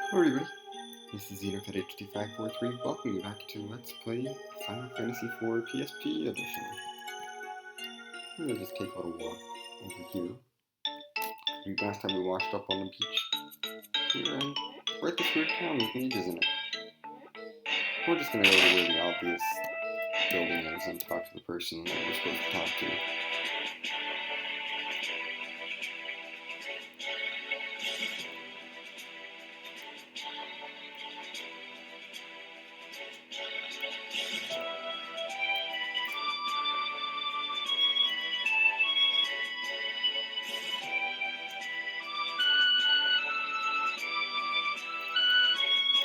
Hello everybody, this is Xenocad82543. Welcome you back to Let's Play Final Fantasy IV PSP Edition. I'm gonna just take a little walk over here. Last time we washed up on the beach here, and we're at this weird town with mages in it. We're just gonna go to where the obvious building is and talk to the person that we're supposed to talk to.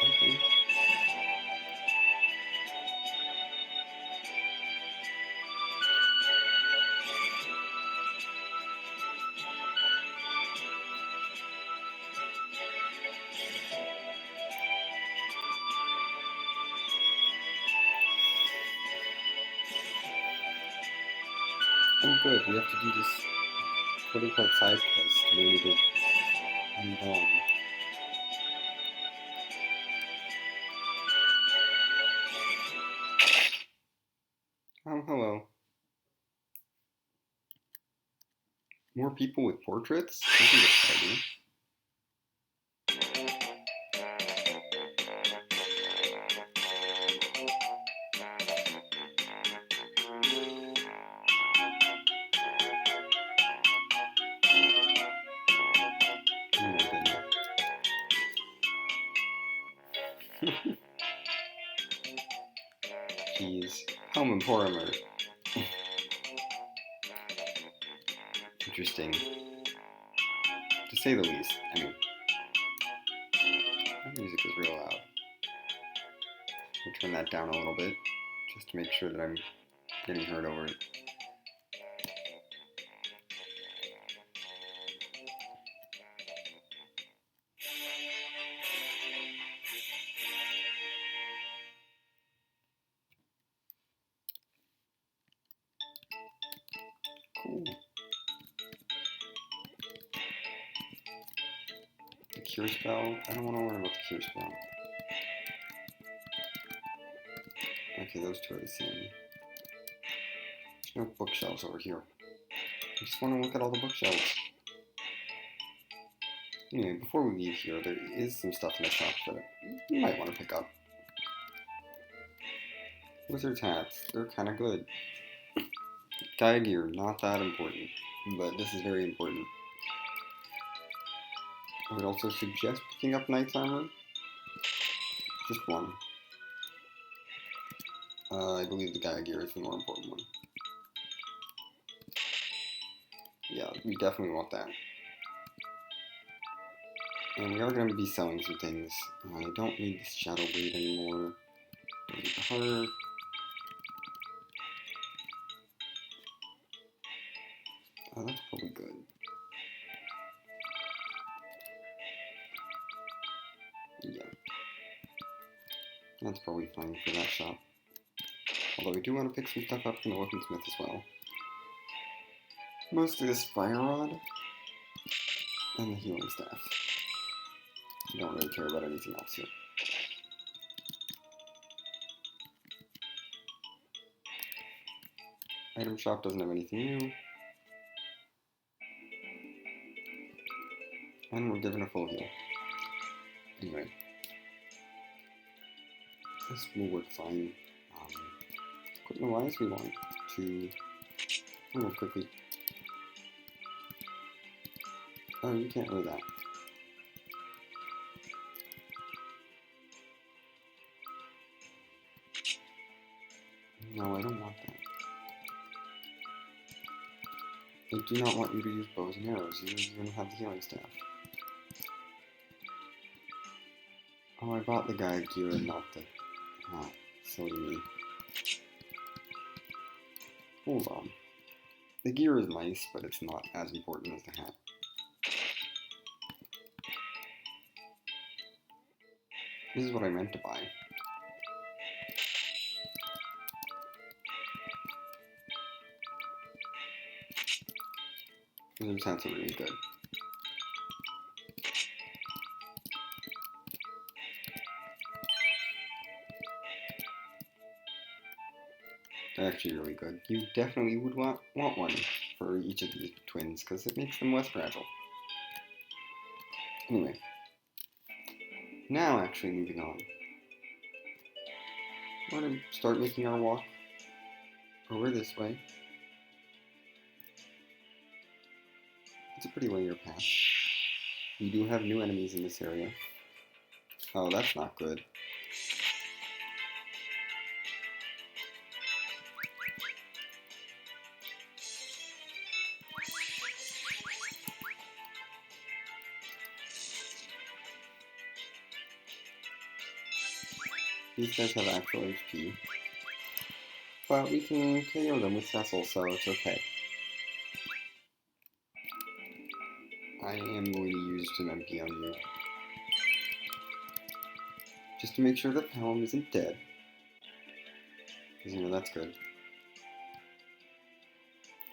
Okay. Oh good, we have to do this quote-unquote side quest to really get move on. Oh, hello. More people with portraits? This is exciting. Oh my goodness. Jeez. Home Emporimer. Interesting. To say the least. I mean, that music is real loud. I'll turn that down a little bit, just to make sure that I'm getting heard over it. Cool. The cure spell? I don't want to learn about the cure spell. Okay, those two are the same. There's no bookshelves over here. I just want to look at all the bookshelves. Anyway, before we leave here, there is some stuff in the shop that you might want to pick up. Wizard's hats, they're kind of good. Gaia gear, not that important, but this is very important. I would also suggest picking up knight's armor. Just one. I believe the Gaia gear is the more important one. Yeah, we definitely want that. And we are going to be selling some things. I don't need this shadow blade anymore. I need the heart. Oh, that's probably good. Yeah. That's probably fine for that shop. Although we do want to pick some stuff up from the weaponsmith as well. Mostly this fire rod and the healing staff. I don't really care about anything else here. Item shop doesn't have anything new. And we're given a full heal. Anyway. This will work fine. Equipment-wise, we want to... move quickly. Oh, you can't do that. No, I don't want that. I do not want you to use bows and arrows. You're going to have the healing staff. Oh, I bought the Gaia gear and not the hat. Silly me. Hold on. The gear is nice, but it's not as important as the hat. This is what I meant to buy. Those hats are really good. are actually really good. You definitely would want one for each of these twins because it makes them less fragile. Anyway, now actually moving on. We're going to start making our walk over this way. It's a pretty linear path. We do have new enemies in this area. Oh, that's not good. These guys have actual HP. But we can KO them with Cecil, so it's okay. I am going to use an MP on you. Just to make sure that Pelham isn't dead. Because, you know, that's good.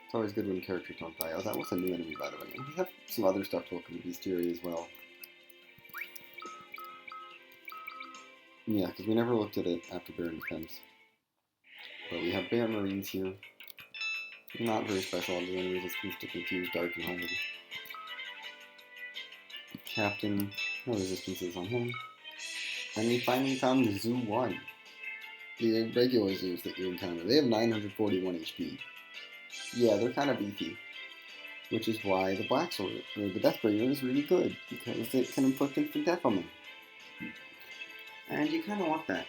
It's always good when characters don't die. Oh, that was a new enemy, by the way. And we have some other stuff to look in the Mysidia as well. Yeah, because we never looked at it after Baron Defense. But we have Baron Marines here. Not very special other than resistance to Confuse, Dark, and Holy. Captain, no resistances on him. And we finally found the Zoo 1. The regular zoos that you encounter. They have 941 HP. Yeah, they're kind of beefy. Which is why the Black Sword, or the Deathbringer, is really good. Because it can inflict instant death on them. And you kind of want that.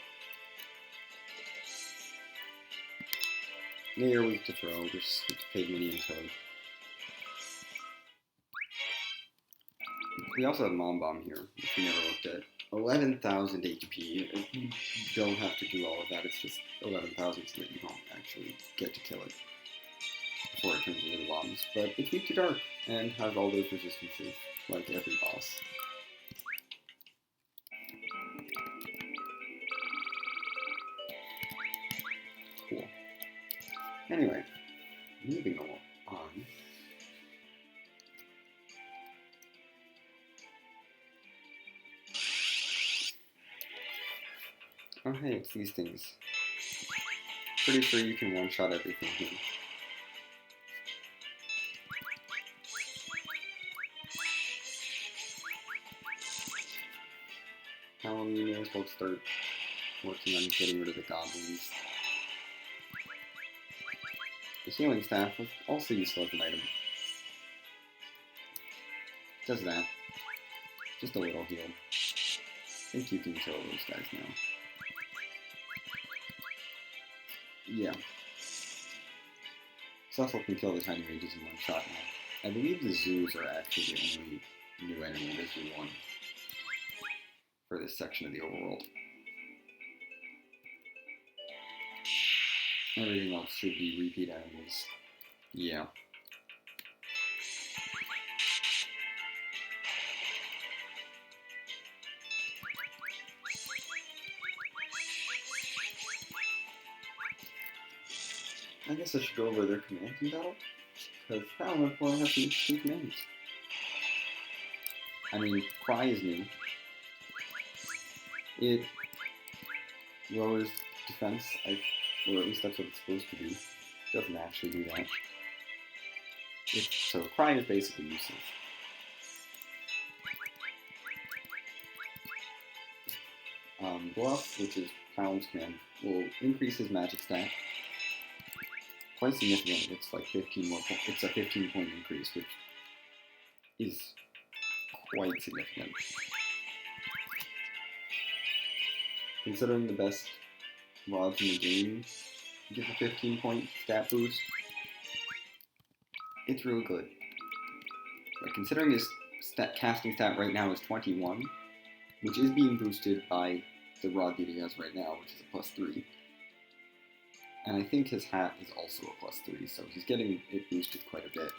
They are weak to throw, just it's Pygmalion Toad. We also have Mom Bomb here, which we never looked at. 11,000 HP. You don't have to do all of that, it's just 11,000 so that you don't actually get to kill it before it turns into the bombs. But it's weak to dark, and has all those resistances, like every boss. Cool. Anyway, moving on. Oh hey, it's these things. Pretty sure you can one-shot everything here. Now we may as well start working on getting rid of the goblins. The healing staff was also useful as an item. Does that. Just a little heal. I think you can kill those guys now. Yeah. Cecil can kill the tiny mages in one shot now. I believe the zoos are actually the only new enemy in the Zoo 1 for this section of the overworld. Everything else should be repeat enemies. Yeah. I guess I should go over their commands in battle, because Paladin 4 has some interesting commands. I mean, Cry is new. It lowers defense, or at least that's what it's supposed to do. It doesn't actually do that. So Cry is basically useless. Bluff, which is Paladin's command, will increase his magic stat. Quite significant. It's like 15 more. It's a 15-point increase, which is quite significant. Considering the best rods in the game give a 15-point stat boost, it's real good. But considering his casting stat right now is 21, which is being boosted by the rod that he has right now, which is a +3. And I think his hat is also a +3, so he's getting it boosted quite a bit.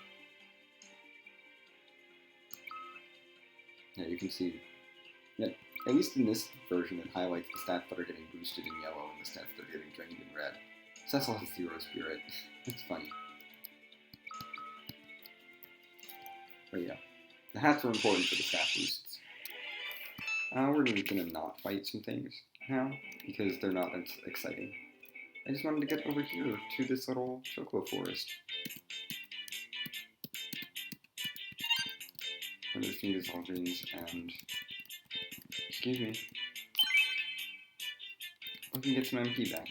Yeah, you can see that, at least in this version, it highlights the stats that are getting boosted in yellow and the stats that are getting drained in red. Cecil has 0 spirit. It's funny. But yeah, the hats are important for the stat boosts. We're going to not fight some things now, because they're not as exciting. I just wanted to get over here to this little chocolate forest. Where this thing is all dreams and... Excuse me. I can get some MP back.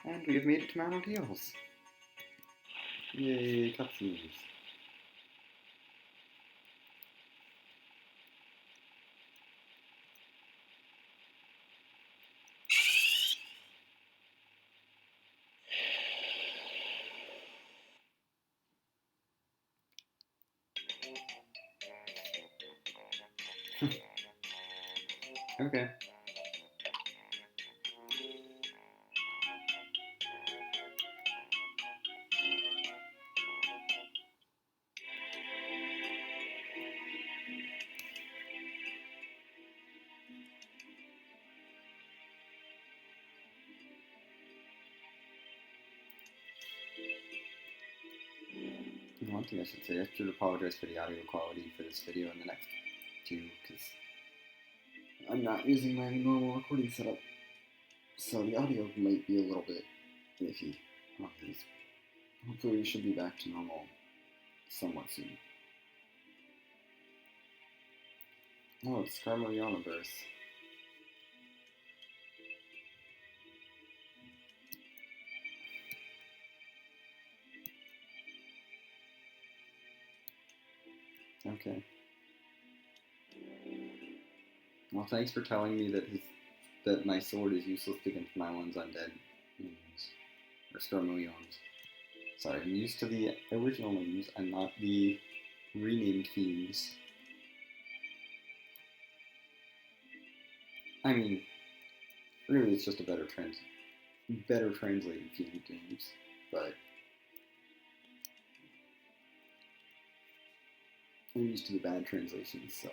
And we have made it to Mount Hills. Yay, cutscenes. Okay. One thing I should say, I should apologize for the audio quality for this video and the next two, because I'm not using my normal recording setup, so the audio might be a little bit iffy on these. Hopefully we should be back to normal somewhat soon. Oh, it's Skarmoyoniverse. Okay. Well, thanks for telling me that my sword is useless against my one's undead minions, or Skarmoyons. Sorry, I'm used to the original names and not the renamed themes. I mean, really, it's just a better translated themed names, but I'm used to the bad translations, so.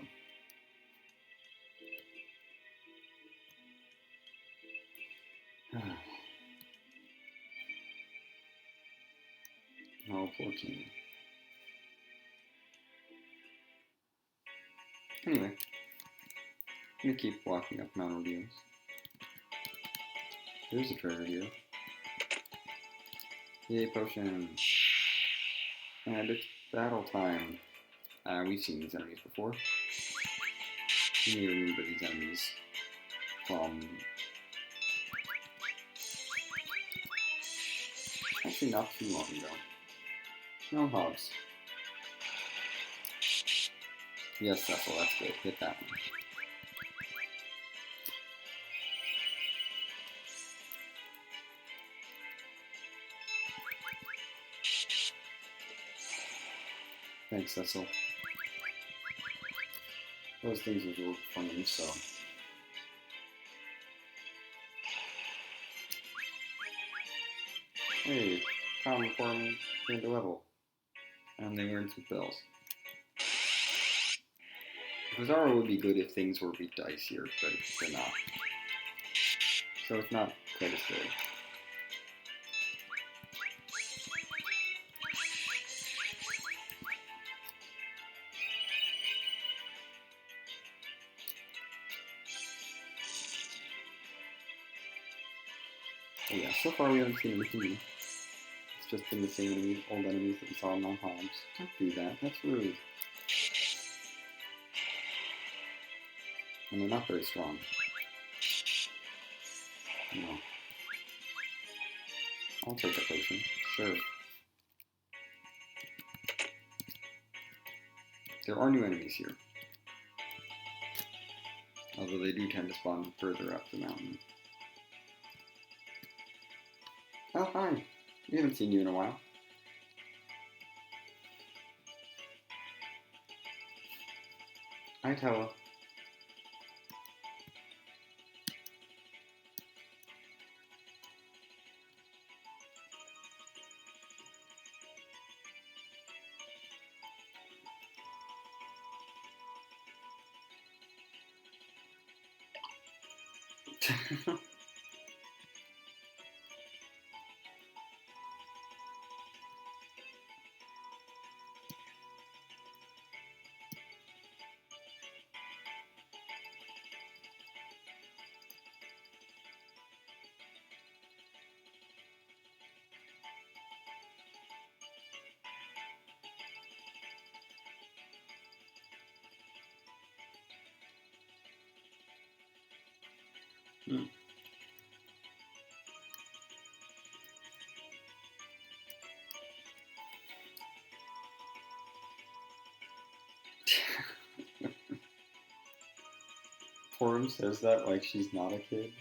Oh, poor King. Anyway, I'm gonna keep walking up Mount Ordeals. There's a treasure here. Yay, potion! And it's battle time. We've seen these enemies before. You may remember these enemies from... Actually, not too long ago. No Hobbs. Yes, Cecil, that's good. Hit that one. Thanks, Cecil. Those things were funny, so... Hey, common form gained a level. And they weren't some bells. Bizarro would be good if things were a bit dicier, but they're not. So it's not quite as good. But yeah, so far we haven't seen anything new. It's just been the same enemies, old enemies that we saw in non-Hobbs. Don't do that, that's rude. And they're not very strong. No. I'll take a potion, sure. There are new enemies here. Although they do tend to spawn further up the mountain. Oh, hi! We haven't seen you in a while. Hi, Tella. Forum says that like she's not a kid.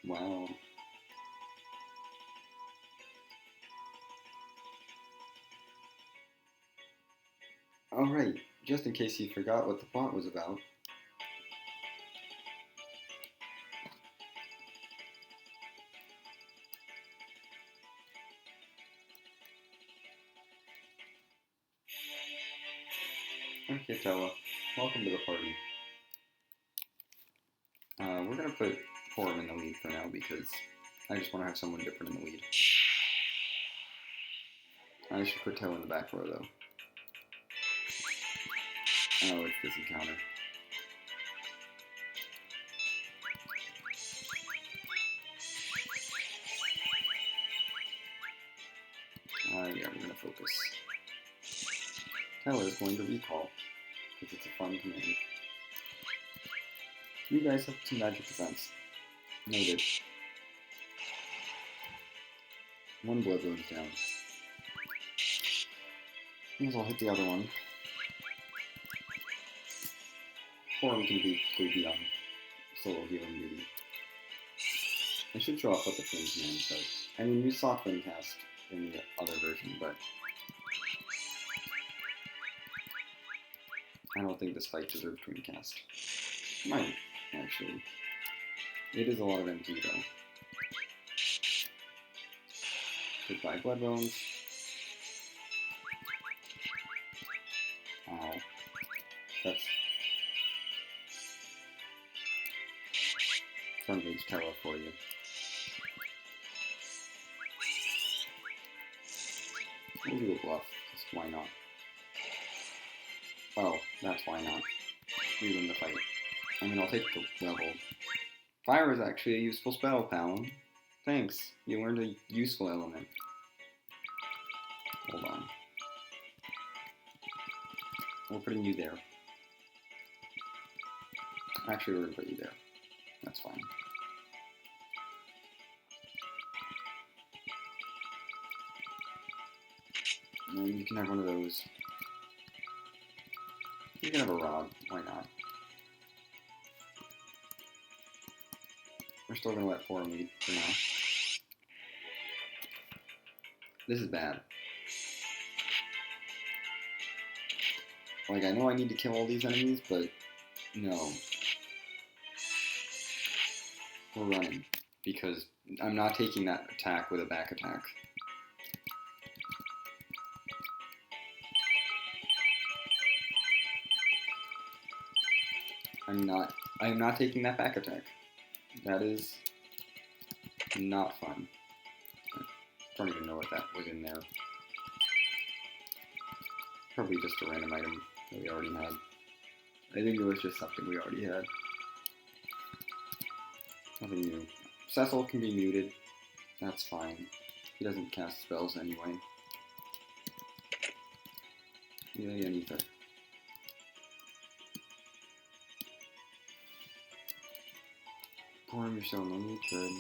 Wow. Alright, just in case you forgot what the plot was about. Okay, Tella, welcome to the party. We're gonna put Forum in the lead for now because I just want to have someone different in the lead. I should put Tella in the back row though. Oh, it's this encounter. Yeah, we're gonna focus. Tella is going to recall, because it's a fun command. You guys have some magic defense. Noted. One blood goes down. May as well hit the other one. Forum can go beyond solo healing duty. I should show off what the twin command does. I mean, we saw twin cast in the other version, but I don't think this fight deserves twin cast. Might, actually. It is a lot of MP though. Goodbye, blood bones. Ow. That's front page Tella for you. We'll do a bluff, because why not? Oh, that's why not. We win the fight. I mean, I'll take the level. Fire is actually a useful spell, Palin. Thanks, you learned a useful element. Hold on. We're putting you there. Actually, we're gonna put you there. That's fine. And you can have one of those. You can have a rod. Why not? We're still gonna let Forum lead for now. This is bad. Like, I know I need to kill all these enemies, but no. We're running. Because I'm not taking that attack with a back attack. I am not taking that back attack. That is not fun. I don't even know what that was in there. Probably just a random item that we already had. I think it was just something we already had. Nothing new. Cecil can be muted. That's fine. He doesn't cast spells anyway. Yeah, neither. Forum, you're so lonely. Good.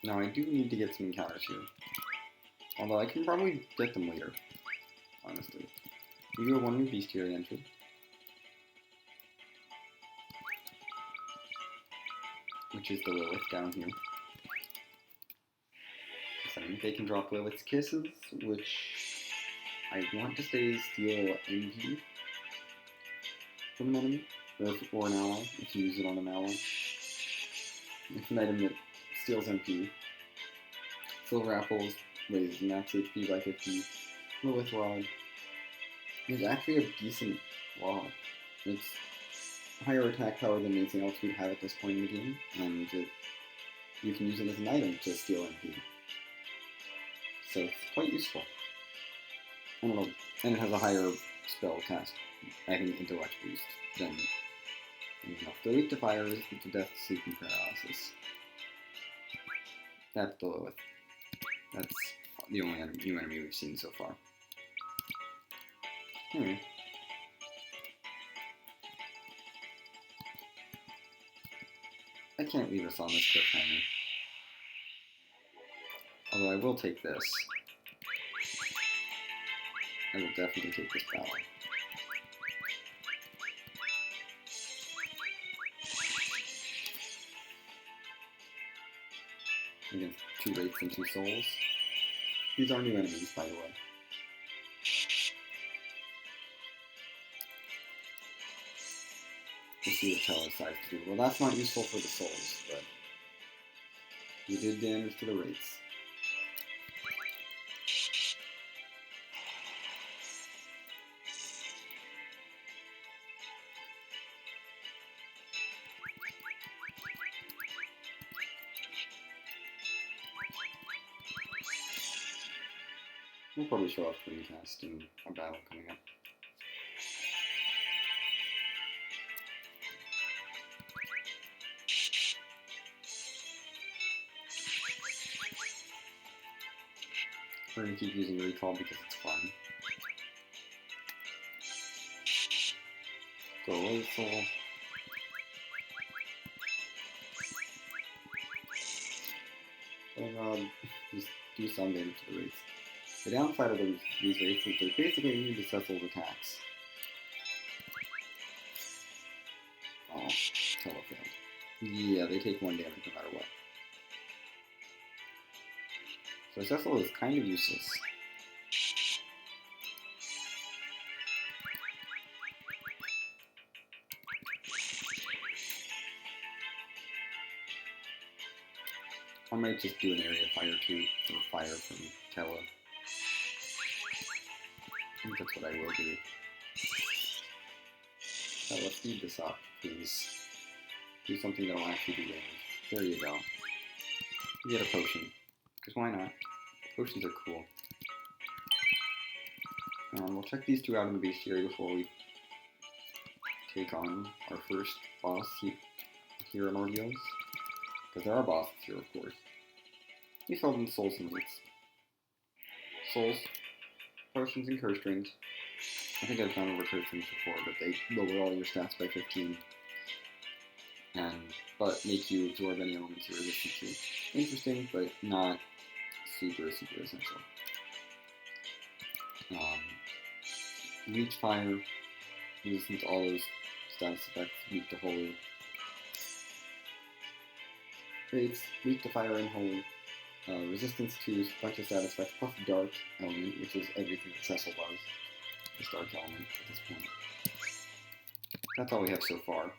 Now, I do need to get some encounters here. Although I can probably get them later, honestly. We do have one new bestiary entry. Which is the Lilith down here. So they can drop Lilith's Kisses, which I want to say steal MP from an enemy, or an ally, if you use it on an ally. It's an item that steals MP. Silver Apples raises max HP by 50. Lilith Rod is actually a decent rod. It's higher attack power than anything else we'd have at this point in the game, and you can use it as an item to steal MP. So it's quite useful. I don't know, and it has a higher spell cast, I think, intellect boost than anything else. The weak to fire is to death, sleep, and paralysis. That's the Lilith. That's the only new enemy we've seen so far. Anyway. I can't leave us on this cliffhanger. Although I will take this. I will definitely take this battle. against 2 Wraiths and 2 Souls. These are new enemies, by the way. Let's see what Tella decides to do. Well, that's not useful for the Souls, but we did damage to the Wraiths. We'll probably show off Twin Cast in a battle coming up. We're going to keep using Recall because it's fun. Go away, Soul. And just do some damage to the Wraiths. The downside of these Wraiths is they're basically immune to Cecil's attacks. Oh, Tella failed. Yeah, they take 1 damage no matter what. So Cecil is kind of useless. I might just do an area fire too, or fire from Tella. I think that's what I will do. Tella, speed this up, please. Do something that'll actually do damage. There you go. You get a potion. Because why not? Potions are cool. We'll check these 2 out in the bestiary before we take on our first boss here in Ordeals. Because there are bosses here, of course. We filled in Souls and Wraiths. Souls, Potions, and Curse Rings. I think I've gone over Curse Rings before, but they lower all your stats by 15. But make you absorb any elements you're resistant to. Interesting, but not super essential. Leech Fire, resistant to all those status effects, weak to Holy. Wraiths, weak to Fire and Holy. Resistance to a bunch of status effects, plus Dark Element, which is everything that Cecil does. This Dark Element at this point. That's all we have so far.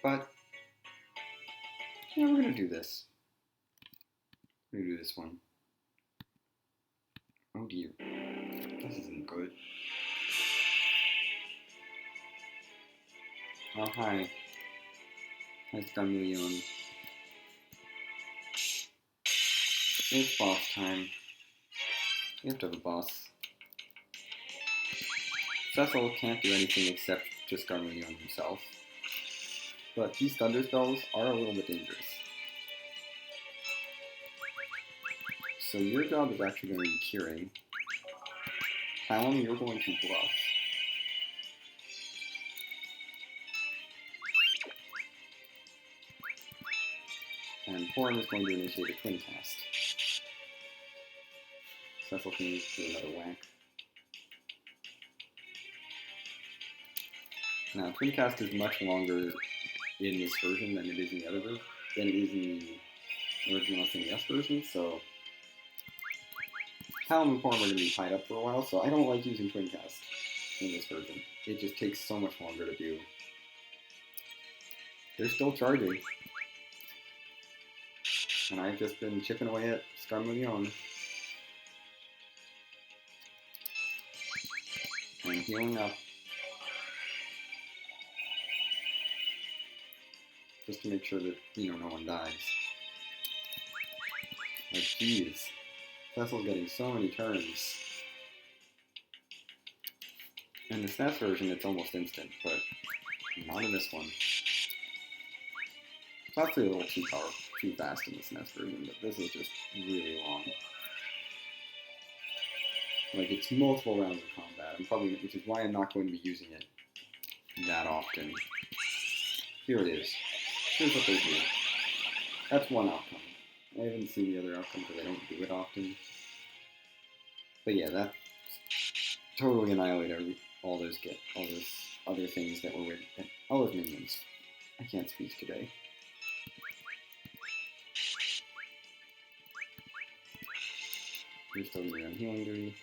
But, yeah, we're gonna do this. We're gonna do this one. Oh dear. This isn't good. Oh, hi. Hi, Skarmillion. It's boss time. We have to have a boss. Cecil can't do anything except just Skarmillion himself. But these thunder spells are a little bit dangerous. So your job is actually going to be curing. Talon, you're going to bluff. And Porin is going to initiate a Twin Cast. Cecil can use do another whack. Now, Twin Cast is much longer in this version than it is in the other version, than it is in the original SNES version, so Talon and Porin are going to be tied up for a while, so I don't like using Twin Cast in this version. It just takes so much longer to do. They're still charging. And I've just been chipping away at Skarmillion. And healing up. Just to make sure that, no one dies. Like, jeez. Cecil's getting so many turns. In the SNES version, it's almost instant, but not in this one. It's actually a little too fast in the SNES version, but this is just really long. Like, it's multiple rounds of combat, which is why I'm not going to be using it that often. Here it is. Here's what they do. That's one outcome. I haven't seen the other outcome because I don't do it often. But yeah, that totally annihilated all those other things that were with all those minions. I can't speak today. You're still going to be on healing duty.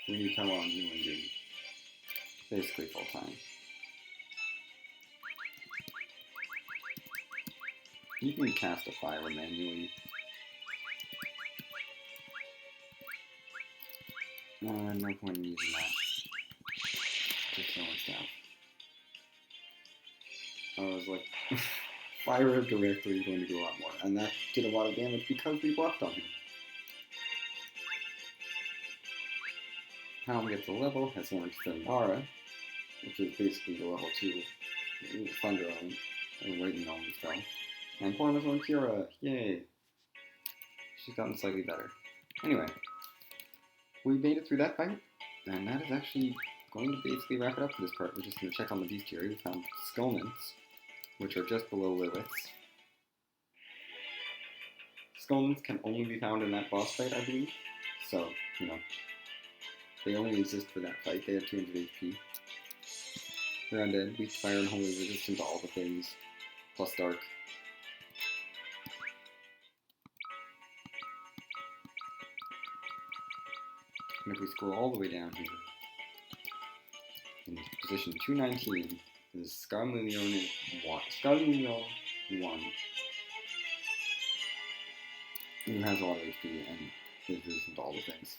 We need to come on healing duty. Basically full time. You can cast a fire manually. No point in using that. Just so much down. I was like, fire directly is going to do a lot more. And that did a lot of damage because we buffed on him. Helm gets a level, has learned Thundara, which is basically the level 2 Thunder Element, or Lightning Element spell. And Porn has learned Kira, yay! She's gotten slightly better. Anyway, we made it through that fight, and that is actually going to basically wrap it up for this part. We're just going to check on the bestiary. We found Skulnants, which are just below Liliths. Skulnants can only be found in that boss fight, I believe. So, you know, they only exist for that fight. They have 200 HP. They're undead, weak to fire and wholly resistant to all the things, plus dark. And if we scroll all the way down here, in position 219 is Skulnant 1, who has a lot of HP and is resistant to all the things.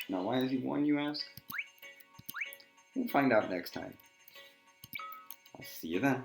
Now, why is he 1, you ask? We'll find out next time. I'll see you then.